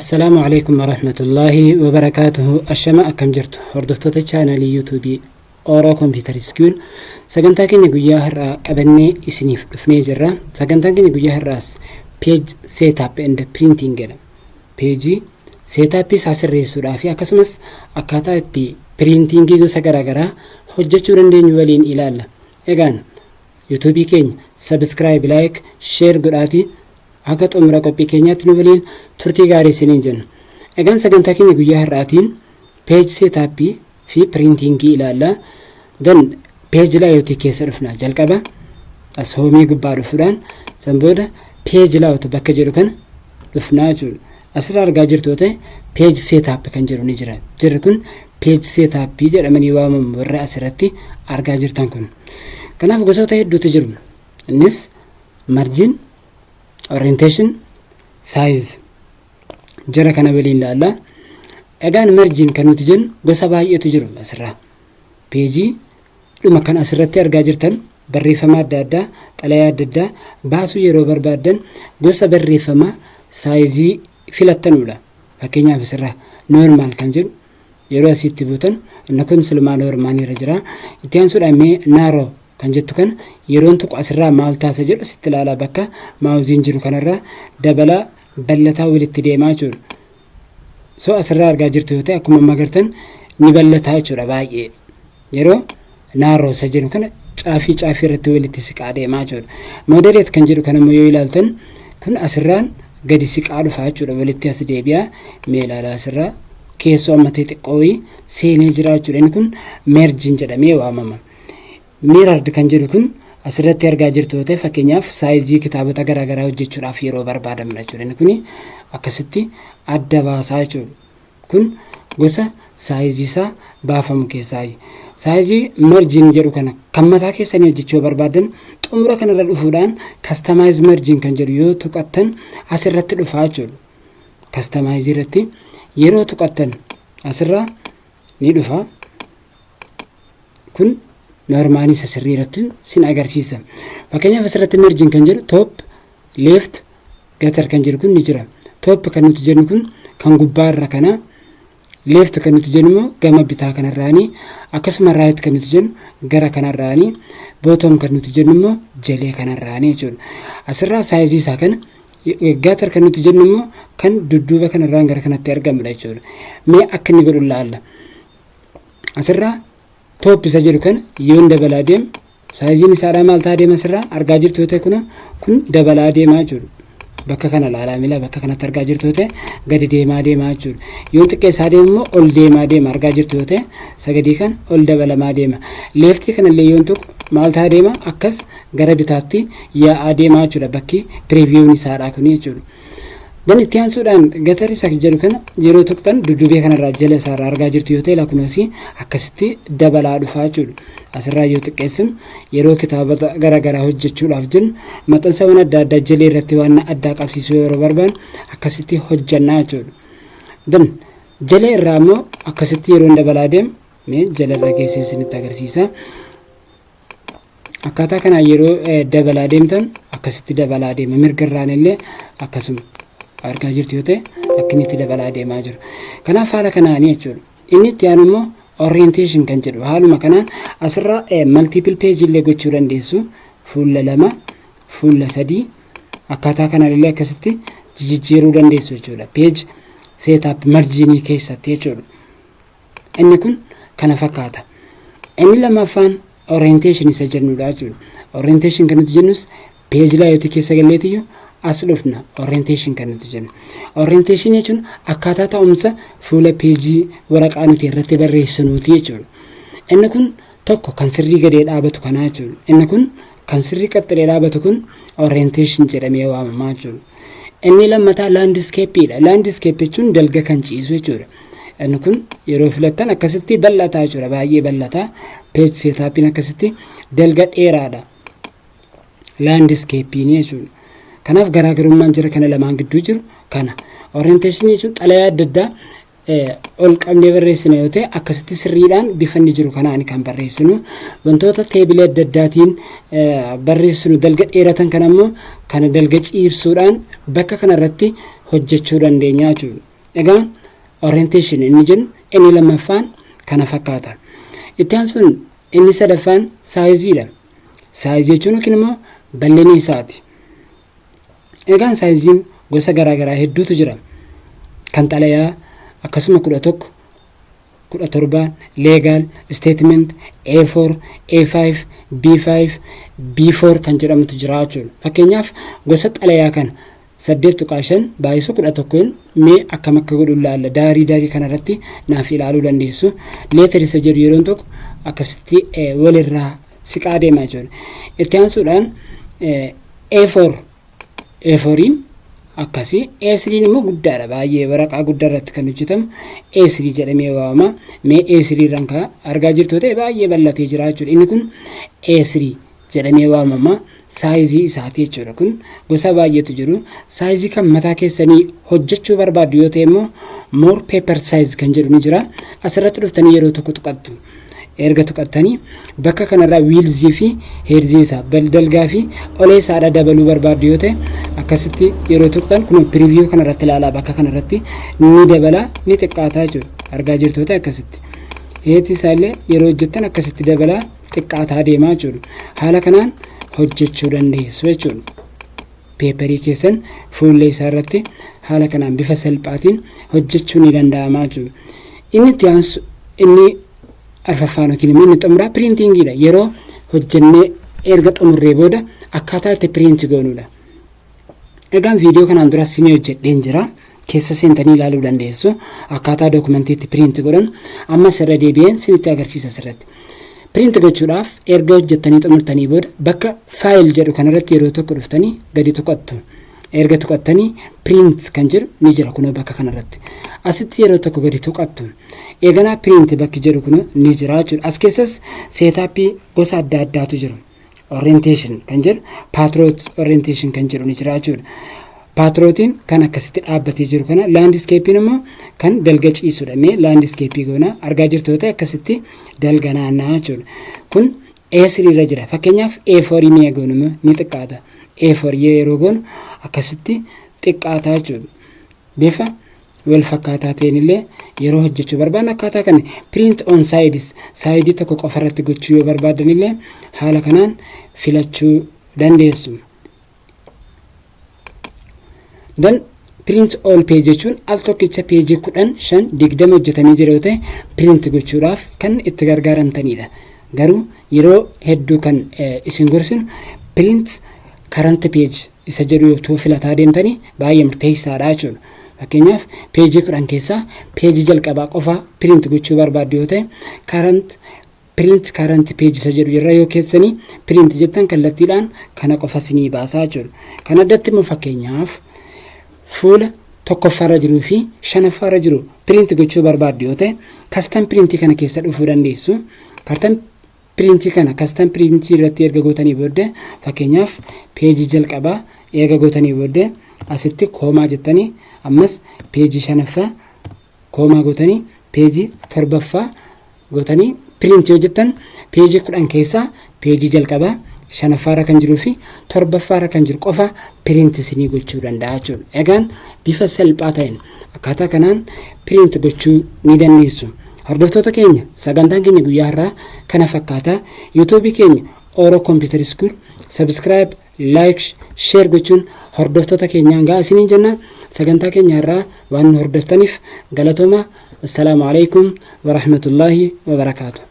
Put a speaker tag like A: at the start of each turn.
A: السلام عليكم ورحمة الله وبركاته. الشماء كم جرت هردفتو تشانالي يوتيوبي أورو كمبيوتر سكول سجنتا كني جويا هرا كبني إسنيف فنيجرا سجنتا كني جويا هراس page setup and printing جرا page setup ساسر ريسورا في أكسمس أكاتا تي printing جيجو سجرا جرا حجة شورندين يوالين إلى الله إيجان يوتيوبي كين سبسكرايب لايك شير قراتي Hagat umra qophii keenyaatti nu waliin turtii gaarii isiniin jenna. Egaan sagantaa keenya guyyaa har'aatiin page setup fi printing ilaalla. Dan page layout keessa dhufna. Jalqaba as hoomii gubbaa dhufuudhaan san booda page layout bakka jedhu kana dhufnaa jechuudha. Asirraa argaa jirtu ta'e page setup kan jedhu ni jira. Jirri kun page setup jedhamanii waamamu warra asirratti argaa jirtan kun. Kanaaf gosoota hedduutu jiru. Innis margin orientation size jara kana waliin laalla. Egaan margin kan nuti jennu gosa baay'eetu jiru asirraa. Page dhuma kan asirratti argaa jirtan barreeffama adda addaa xalayaa adda addaa baasuu yeroo barbaadan gosa barreeffama size filattanudha. Fakkeenyaaf asirraa normal kan jedhu yeroo asitti buutan inni kun sulmaa normaal irra jira. Itti aansuudhaan mee narrow kan jettu kan yeroon tokko asirraa maal taasa jedhu sitti ilaalaa bakka maawuziin jiru kanarraa dabalaa ballataa walitti deemaa jechuudha. So asirraa argaa jirtu yoo ta'e akkuma magartan ni ballataa jechuudha baay'ee. Yeroo narrow isa jedhu kana caafii irratti walitti siqaa deemaa jechuudha. Moderate kan jedhu kan ammoo yoo ilaaltan kun asirraan gadi siqaa dhufaa jechuudha walitti as deebi'aa mee ilaalaa asirraa keessoo ammatee xiqqoo seenee jira jechuudha. Inni kun margin jedhamee waamama. Mirrored kan jedhu kun asirratti argaa jirtu ta'e fakkeenyaaf saayizii kitaabota garaa garaa hojjechuudhaaf yeroo barbaadamna jechuudha. Inni kun akkasitti adda baasaa jechuudha. Kun gosa saayizii isaa baafamu keessaa. Saayizii margin jedhu kana kan mataa keessanii hojjechuu barbaadan xumura kanarra dhufuudhaan customize margin kan jedhu yoo tuqattan asirratti dhufaa jechuudha. Customize irratti yeroo tuqattan asirraa ni dhufa. Kun normaali sirrii irratti sin agarsiisa. Fakkeenyaaf asirratti margin kan jedhu top left gutter kan jedhu kun ni jira. Top kan nuti jennu kun kan gubbaa irra kana, left kan nuti jennu immoo gama bitaa kanarraani, akkasuma right kan nuti jennu gara kanarraani, bottom kan nuti jennu immoo jalee kanarraani jechuudha. Asirraa saayizii isaa kana gutter kan nuti jennu immoo kan dudduuba kanarraan gara kanatti argamudha jechuudha. Mee akka inni godhu ilaalla. Asirraa top isa jedhu kan yoon dabalaa deem saayiziin isaadhaa maal ta'a deema asirraa argaa jirtu yoo ta'e kun dabalaa deemaa jechuudha. Bakka kana ilaalaa mila bakka kanatti argaa jirtu yoo ta'e gadi deemaa jechuudha. Yoon xiqqeessaa deemu immoo ol deemaa deema argaa jirtu yoo ta'e sagadii kan ol dabalamaa deema. Leeftii kanallee yoon tokko maal ta'a deema akkas gara bitaatti yaa'aa deemaa jechuudha bakki previewin isaadhaa kun jechuudha. Dan itti aansuudhaan gutter isa jedhu kana yeroo tuqxan dudduubee kanarraa jala isaarraa argaa jirtu yoo ta'e lakunoosii akkasitti dabalaa dhufaa jechuudha. Asirraa yoo xiqqeessin yeroo kitaabota garaa garaa hojjechuudhaaf jennu maxxansawwan adda addaa jalee irratti waan addaa qabsiisuu yeroo barbaannu akkasitti hojjannaa jechuudha. Dan jalee irraa immoo akkasitti yeroo dabalaa deemu mee jalarra geessee isinitti agarsiisa. Akkaataa kanaan yeroo dabalaa deemtan akkasitti dabalaa deema. Mirgarraan illee akkasuma argaa jirtu yoo ta'e akkinitti dabalaa deemaa jiru. Kanaaf haala kanaanii jechuudha. Inni itti aanu immoo orientation kan jedhu haaluma kanaan asirraa multiple page illee gochuu dandeessu. Fuula 2, fuula 3 akkaataa kanaan illee akkasitti jijjiiruu dandeessu jechuudha. Page setup margin keessatti jechuudha. Inni kun kana fakkaata. Inni lammaffaan orientation isa jennudha jechuudha. Orientation kan nuti jennus page layout keessa galleetiyyuu as dhufna orientation kan nuti jennu. Orientation jechuun akkaataa taa'umsa fuula peejii waraqaa nuti irratti barreessinuuti jechuudha. Inni kun tokko kan sirrii gadee dhaabatu kanaa jechuudha. Inni kun kan sirrii qaxxalee dhaabatu kun orientation jedhamee waamamaa jechuudha. Inni lammataa landscapeidha. Landscape jechuun dalga kan ciisu jechuudha. Inni kun yeroo filattan akkasitti bal'ataa jechuudha. Baay'ee bal'ataa. Page setupin akkasitti dalga dheeraadha. Landscape jechuudha. Kanaaf garaagarummaan jira kana lamaan gidduu jiru kana. Orientation jechuun xalayaa adda addaa ol qabnee barreessina yoo ta'e akkasitti sirriidhaan bifanni jiru kanaan kan barreessinu. Wantoota teebilee adda addaatiin barreessinu dalga dheeratan kan ammoo kana dalga ciibsuudhaan bakka kanarratti hojjechuu dandeenya jechuudha. Egaan orientation inni jennu inni lammaffaan kana fakkaata. Itti aansuun inni sadaffaan saayiziidha. Saayizii jechuun yookiin immoo bal'ina isaati. Egaan saayiziin gosa garaagaraa hedduutu jira. Kan xalayaa akkasuma 11, 17, legal statement, A4, A5, B5, B4 kan jedhamutu jira jechuudha. Fakkeenyaaf gosa xalayaa kana 8.5 baay'isuu 11 mee akkam akka godhu ilaalla. Daarii kanarratti naaf ilaaluu dandeessu. Leetar isa jedhu yeroo tokko akkasitti walirraa siqaa deemaa jechuudha. Itti aansuudhaan A4 akkasii A3 immoo guddaadha baay'ee waraqaa guddaa irratti kan hojjetamu A3 jedhamee waamama. Mee A3 irraan kan argaa jirtu ta'e baay'ee bal'atee jira jechuudha. Inni kun A3 jedhamee waamama. Saayizii isaati jechuudha. Kun gosa baay'eetu jiru. Saayizii kan mataa keessanii hojjechuu barbaadu yoo ta'e immoo more paper size kan jedhu ni jira. Asirratti dhuftanii yeroo tokko tuqattu. Erga tuqattanii bakka kanarraa wiilzii fi heerzii isaa dalgaa fi olee isaadha dabaluu barbaadu yoo ta'e akkasitti yeroo tuqtan kun preview kanarratti ilaalaa bakka kanarratti ni dabala ni xiqqaataa jechuudha. Argaa jirtu ta'e akkasitti. Heetii isaallee yeroo hojjettan akkasitti dabalaa xiqqaataa deemaa jechuudha. Haala kanaan hojjechuu dandeessu jechuudha. Peeparii keessan fuullee isaa irratti haala kanaan bifa salphaatiin hojjechuu ni danda'ama jechuudha. Inni itti aansu inni arfaffaan yookiin immoo inni xumuraa piriintingiidha. Yeroo hojjennee erga xumurree booda akkaataa itti piriinti goonuudha. Egaan viidiyoo kanaan dura isin hojjedheen jira. Keessa seentanii ilaaluu dandeessu. Akkaataa dookumantiitti piriinti godhan ammas irra deebi'een isinitti agarsiisa asirratti. Piriinti gochuudhaaf erga hojjettanii xumurtanii booda bakka faayil jedhu kanarratti yeroo tokko dhuftanii gadi tuqattu. Erga tuqattanii piriint kan jiru ni jira kunoo bakka kanarratti. Asitti yeroo tokko gadi tuqattu. Eeganaa piriinti bakki jedhu kunoo ni jira jechuudha. As keessas seetaappii gosa adda addaatu jiru. Orientation kan jedhu, paatroot orientation kan jedhu ni jira jechuudha. Paatrootiin kan akkasitti dhaabbatee jiru kana laandiskeepiin immoo kan dalga ciisudha. Mee laandiskeepii goona argaa jirtu yoo ta'e akkasitti dalga naanna'aa jechuudha. Kun A3 irra jira. Fakkeenyaaf A4 mee goonu ni xiqqaata. A4 yeroo goonu akkasitti xiqqaataa jechuudha. Bifa wal fakkaataa ta'een illee yeroo hojjechuu barbaaddan akkaataa kana print on sides saayidii tokko qofa irratti gochuu yoo barbaadan illee haala kanaan filachuu dandeessu. Dan print all page jechuun al tokkicha peejii 15-20 hojjetamee jira yoo ta'e print gochuudhaaf kan itti gargaaramtanidha. Garuu yeroo hedduu kan isin gorsinu print current page isa jedhu yoo filataa deemtanii baay'ee murteessaadha jechuudha. Fakkeenyaaf peejii 10 keessaa peejii jalqabaa qofa print gochuu barbaaddu yoo ta'e current page isa jedhu irra yoo keessanii print jettan kallattiidhaan kana qofa isinii baasaa jechuudha. Kan addatti immoo fakkeenyaaf fuula tokkoffaarra jiruu fi shanaffaarra jiru print gochuu barbaaddu yoo ta'e custom printii kana keessa dhufuu dandeessu. Printii kana custom printii irratti erga gootanii booddee fakkeenyaaf peejii jalqabaa erga gootanii booddee asitti koomaa jettanii ammas peejii shanaffaa koomaa gootanii peejii torbaffaa gootanii print yoo jettan peejii 10 keessaa peejii jalqabaa shanaffaarra kan jiruu fi torbaffaarra kan jiru qofa print isinii gochuu danda'a jechuudha. Egaan bifa salphaa ta'een akkaataa kanaan print gochuu ni dandeessu. Hordoftoota keenya sagantaan keenya guyyaa har'aa kana fakkaata. YouTube keenya Oro Computer School subscribe, like, share gochuun hordoftoota keenyaan gaa isiniin jenna. Sagantaa keenya har'aa waan hordoftaniif galatooma. Assalaamu alaykum wa rahmatullahi wa barakaatuh.